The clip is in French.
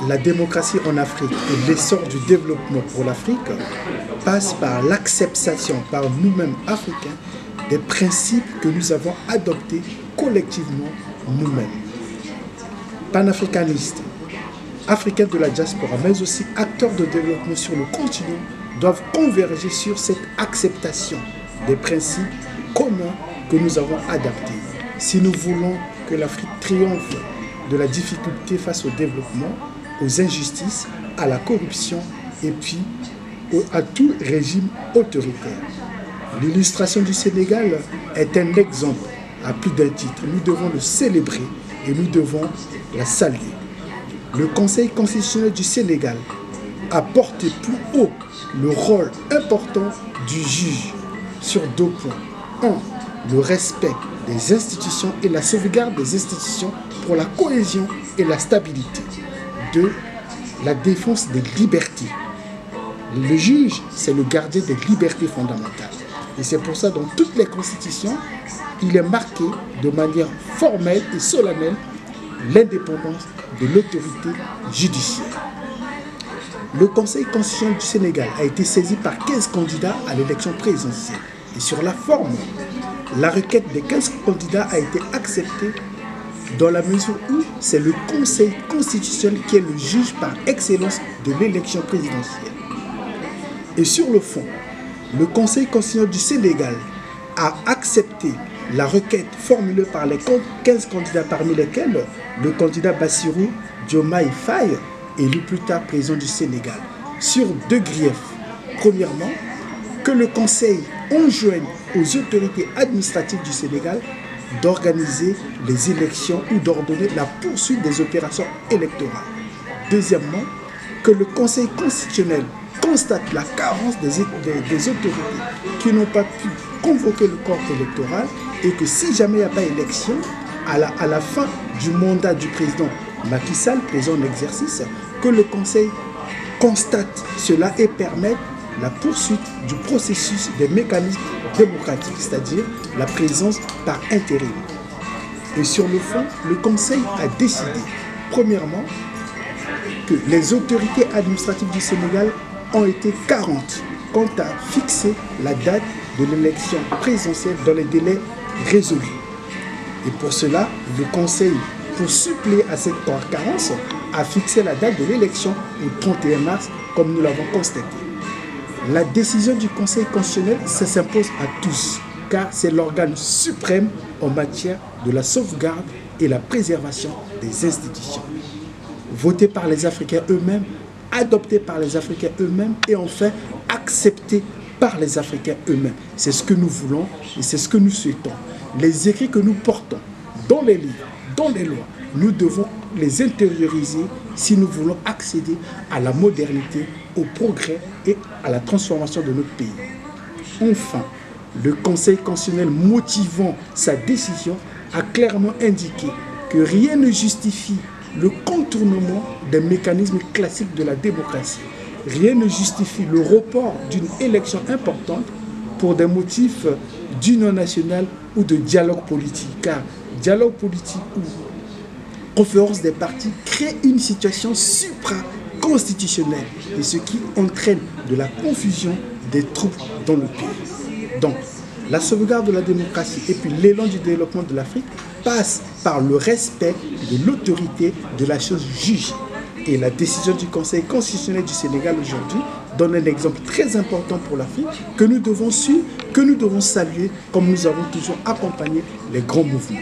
la démocratie en Afrique et l'essor du développement pour l'Afrique passe par l'acceptation par nous-mêmes Africains des principes que nous avons adoptés collectivement nous-mêmes. Panafricanistes, Africains de la diaspora, mais aussi acteurs de développement sur le continent, doivent converger sur cette acceptation des principes communs que nous avons adaptés. Si nous voulons que l'Afrique triomphe de la difficulté face au développement, aux injustices, à la corruption et puis à tout régime autoritaire. L'illustration du Sénégal est un exemple à plus d'un titre. Nous devons le célébrer et nous devons la saluer. Le Conseil constitutionnel du Sénégal a porté plus haut le rôle important du juge sur deux points. 1. Le respect des institutions et la sauvegarde des institutions pour la cohésion et la stabilité. 2. La défense des libertés. Le juge, c'est le gardien des libertés fondamentales. Et c'est pour ça, dans toutes les constitutions, il est marqué de manière formelle et solennelle l'indépendance de l'autorité judiciaire. Le Conseil constitutionnel du Sénégal a été saisi par 15 candidats à l'élection présidentielle. Et sur la forme, la requête des 15 candidats a été acceptée dans la mesure où c'est le Conseil constitutionnel qui est le juge par excellence de l'élection présidentielle. Et sur le fond, le Conseil constitutionnel du Sénégal a accepté la requête formulée par les 15 candidats, parmi lesquels le candidat Bassirou Diomaye Faye, élu plus tard président du Sénégal, sur deux griefs. Premièrement, que le Conseil enjoigne aux autorités administratives du Sénégal d'organiser les élections ou d'ordonner la poursuite des opérations électorales. Deuxièmement, que le Conseil constitutionnel constate la carence des autorités qui n'ont pas pu convoquer le corps électoral et que si jamais il n'y a pas élection, à la fin du mandat du président Macky Sall, président en exercice, que le Conseil constate cela et permette la poursuite du processus des mécanismes démocratiques, c'est-à-dire la présence par intérim. Et sur le fond, le Conseil a décidé, premièrement, que les autorités administratives du Sénégal ont été 40 quant à fixer la date de l'élection présidentielle dans les délais résolus. Et pour cela, le Conseil, pour suppléer à cette carence, a fixé la date de l'élection au 31 mars, comme nous l'avons constaté. La décision du Conseil constitutionnel, ça s'impose à tous, car c'est l'organe suprême en matière de la sauvegarde et la préservation des institutions. Voté par les Africains eux-mêmes, adopté par les Africains eux-mêmes et enfin accepté par les Africains eux-mêmes. C'est ce que nous voulons et c'est ce que nous souhaitons. Les écrits que nous portons dans les livres, dans les lois, nous devons les intérioriser si nous voulons accéder à la modernité, au progrès et à la transformation de notre pays. Enfin, le Conseil constitutionnel, motivant sa décision, a clairement indiqué que rien ne justifie le contournement des mécanismes classiques de la démocratie. Rien ne justifie le report d'une élection importante pour des motifs d'union nationale ou de dialogue politique. Car dialogue politique ou conférence des partis crée une situation supra-constitutionnelle et ce qui entraîne de la confusion des troupes dans le pays. Donc, la sauvegarde de la démocratie et puis l'élan du développement de l'Afrique passe par le respect de l'autorité de la chose jugée. Et la décision du Conseil constitutionnel du Sénégal aujourd'hui donne un exemple très important pour l'Afrique que nous devons suivre, que nous devons saluer comme nous avons toujours accompagné les grands mouvements.